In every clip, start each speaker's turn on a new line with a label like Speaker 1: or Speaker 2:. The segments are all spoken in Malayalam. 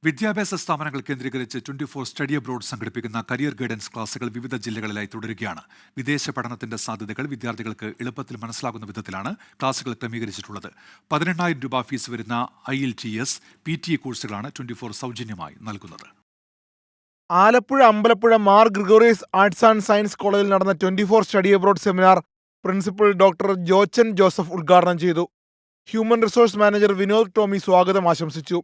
Speaker 1: വിദ്യാഭ്യാസ സ്ഥാപനങ്ങൾ കേന്ദ്രീകരിച്ച് 24 സ്റ്റഡി അബ്രോഡ് സംഘടിപ്പിക്കുന്ന കരിയർ ഗൈഡൻസ് ക്ലാസുകൾ വിവിധ ജില്ലകളിലായി തുടരുകയാണ്. വിദേശ പഠനത്തിന്റെ സാധ്യതകൾ വിദ്യാർത്ഥികൾക്ക് എളുപ്പത്തിൽ മനസ്സിലാകുന്ന വിധത്തിലാണ് ക്ലാസുകൾ ക്രമീകരിച്ചിട്ടുള്ളത്. 18,000 രൂപ ഫീസ് വരുന്ന IELTS, PTE കോഴ്സുകളാണ് 24 സൗജന്യമായി നൽകുന്നത്.
Speaker 2: Alappuzha Ambalappuzha Mar Gregorios arts and science കോളേജിൽ നടന്ന 24 study abroad seminar principal doctor Jochan Joseph ഉദ്ഘാടനം ചെയ്തു. Human resource manager Vinod Tomy സ്വാഗതം ആശംസിച്ചു.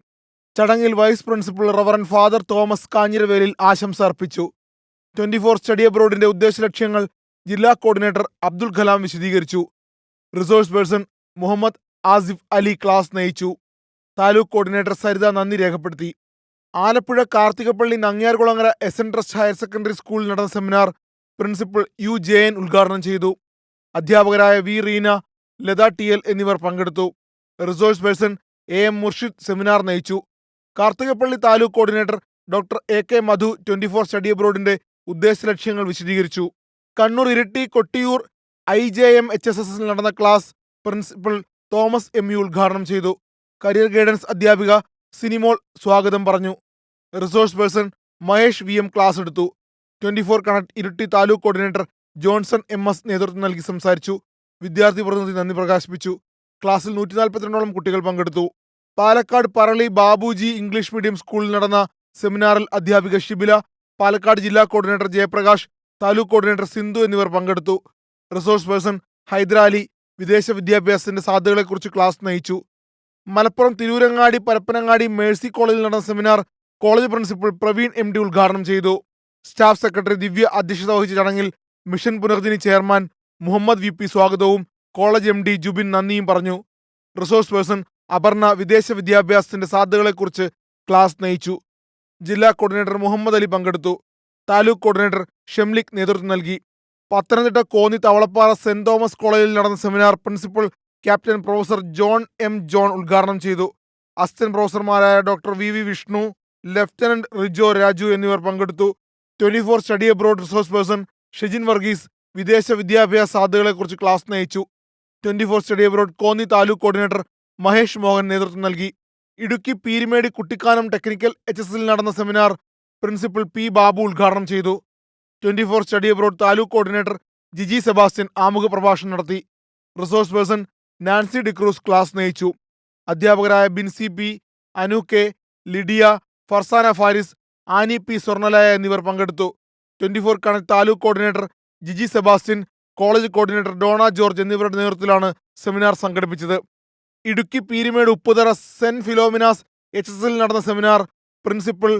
Speaker 2: ചടങ്ങിൽ vice principal reverend father Thomas Kanjiravelil ആശംസ അർപ്പിച്ചു. 24 സ്റ്റഡി അബ്രോഡിന്റെ ഉദ്ദേശലക്ഷ്യങ്ങൾ ജില്ലാ കോർഡിനേറ്റർ അബ്ദുൽ കലാം വിശദീകരിച്ചു. Resource person Muhammad Asif Ali class നയിച്ചു. താലൂക്ക് കോർഡിനേറ്റർ സരിത നന്ദി രേഖപ്പെടുത്തി. Alappuzha Karthikappally Nangiarkulangara SN trust higher secondary സ്കൂളിൽ നടന്ന സെമിനാർ പ്രിൻസിപ്പൽ UJN ഉദ്ഘാടനം ചെയ്തു. അധ്യാപകരായ വി റീന, ലത TL എന്നിവർ പങ്കെടുത്തു. Resource person AM Murshid seminar നയിച്ചു. Karthikappally taluk coordinator doctor AK Madhu 24 study അബ്രോഡിന്റെ ഉദ്ദേശലക്ഷ്യങ്ങൾ വിശദീകരിച്ചു. കണ്ണൂർ ഇരിട്ടി കൊട്ടിയൂർ IJM HSSൽ നടന്ന ക്ലാസ് പ്രിൻസിപ്പൽ തോമസ് MU ഉദ്ഘാടനം ചെയ്തു. കരിയർ ഗൈഡൻസ് അധ്യാപിക സിനിമോൾ സ്വാഗതം പറഞ്ഞു. Resource person Mahesh VM class എടുത്തു. 24 connect Iritty taluk coordinator Johnson MS നേതൃത്വം നൽകി സംസാരിച്ചു. വിദ്യാർത്ഥി പ്രതിനിധി നന്ദി പ്രകാശിപ്പിച്ചു. ക്ലാസ്സിൽ 142ഓളം കുട്ടികൾ പങ്കെടുത്തു. പാലക്കാട് പറളി ബാബുജി ഇംഗ്ലീഷ് മീഡിയം സ്കൂളിൽ നടന്ന സെമിനാറിൽ അധ്യാപിക ഷിബില, പാലക്കാട് ജില്ലാ കോർഡിനേറ്റർ ജയപ്രകാശ്, താലൂക്ക് കോർഡിനേറ്റർ സിന്ധു എന്നിവർ പങ്കെടുത്തു. റിസോഴ്സ് പേഴ്സൺ ഹൈദരാലി വിദേശ വിദ്യാഭ്യാസത്തിന്റെ സാധ്യതകളെക്കുറിച്ച് ക്ലാസ് നയിച്ചു. മലപ്പുറം തിരൂരങ്ങാടി പരപ്പനങ്ങാടി മേഴ്സി കോളേജിൽ നടന്ന seminar college principal Praveen MD ഉദ്ഘാടനം ചെയ്തു. സ്റ്റാഫ് സെക്രട്ടറി ദിവ്യ അധ്യക്ഷത വഹിച്ച ചടങ്ങിൽ mission Punarjani chairman Muhammad VP സ്വാഗതവും കോളേജ് MD ജുബിൻ നന്ദിയും പറഞ്ഞു. റിസോഴ്സ് പേഴ്സൺ അപർണ വിദേശ വിദ്യാഭ്യാസത്തിന്റെ സാധ്യതകളെക്കുറിച്ച് ക്ലാസ് നയിച്ചു. ജില്ലാ കോർഡിനേറ്റർ മുഹമ്മദ് അലി പങ്കെടുത്തു. താലൂക്ക് കോർഡിനേറ്റർ ഷെംലിക് നേതൃത്വം നൽകി. പത്തനംതിട്ട കോന്നി തവളപ്പാറ സെന്റ് തോമസ് കോളേജിൽ നടന്ന seminar principal captain professor John M John ഉദ്ഘാടനം ചെയ്തു. അസിസ്റ്റന്റ് പ്രൊഫസർമാരായ doctor VV Vishnu, lieutenant Rijo Raju എന്നിവർ പങ്കെടുത്തു. 24 study abroad resource person Shejin Varghese വിദേശ വിദ്യാഭ്യാസ സാധ്യതകളെക്കുറിച്ച് ക്ലാസ് നയിച്ചു. 24 study abroad Konni taluk coordinator Mahesh Mohan നേതൃത്വം നൽകി. ഇടുക്കി പീരിമേട് കുട്ടിക്കാനം ടെക്നിക്കൽ HSൽ നടന്ന സെമിനാർ പ്രിൻസിപ്പൽ P ബാബു ഉദ്ഘാടനം ചെയ്തു. 24 study abroad taluk coordinator Jiji Sebastian ആമുഖ പ്രഭാഷണം നടത്തി. Resource person Nancy D'Cruz class നയിച്ചു. അധ്യാപകരായ Binsy P, Anu K, Lydia, Farzana Faris, Annie P Swarnalaya എന്നിവർ പങ്കെടുത്തു. 24 connect taluk coordinator Jiji Sebastian, college coordinator Dona George എന്നിവരുടെ നേതൃത്വത്തിലാണ് സെമിനാർ സംഘടിപ്പിച്ചത്. ഇടുക്കി പീരിമേട് ഉപ്പുതറ സെന്റ് ഫിലോമിനാസ് HSൽ നടന്ന സെമിനാർ പ്രിൻസിപ്പൽ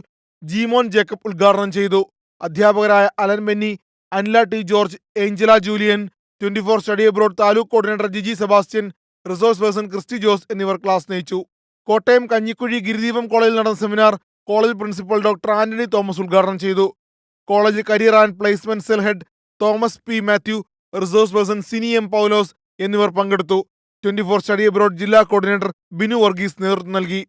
Speaker 2: ജീമോൻ ജേക്കബ് ഉദ്ഘാടനം ചെയ്തു. അധ്യാപകരായ Alan Benny, Anila T George, Angela Julian, 24 study abroad taluk coordinator Jiji Sebastian, resource person Christy Jose എന്നിവർ ക്ലാസ് നയിച്ചു. കോട്ടയം കഞ്ഞിക്കുഴി ഗിരിദീപം കോളേജിൽ നടന്ന seminar college principal doctor Antony Thomas ഉദ്ഘാടനം ചെയ്തു. College career and placement cell head Thomas P Mathew, resource person Sini M Paulose എന്നിവർ പങ്കെടുത്തു. 24 സ്റ്റഡി അബ്രോഡ് ജില്ലാ കോർഡിനേറ്റർ ബിനു വർഗീസ് നേതൃത്വം നൽകി.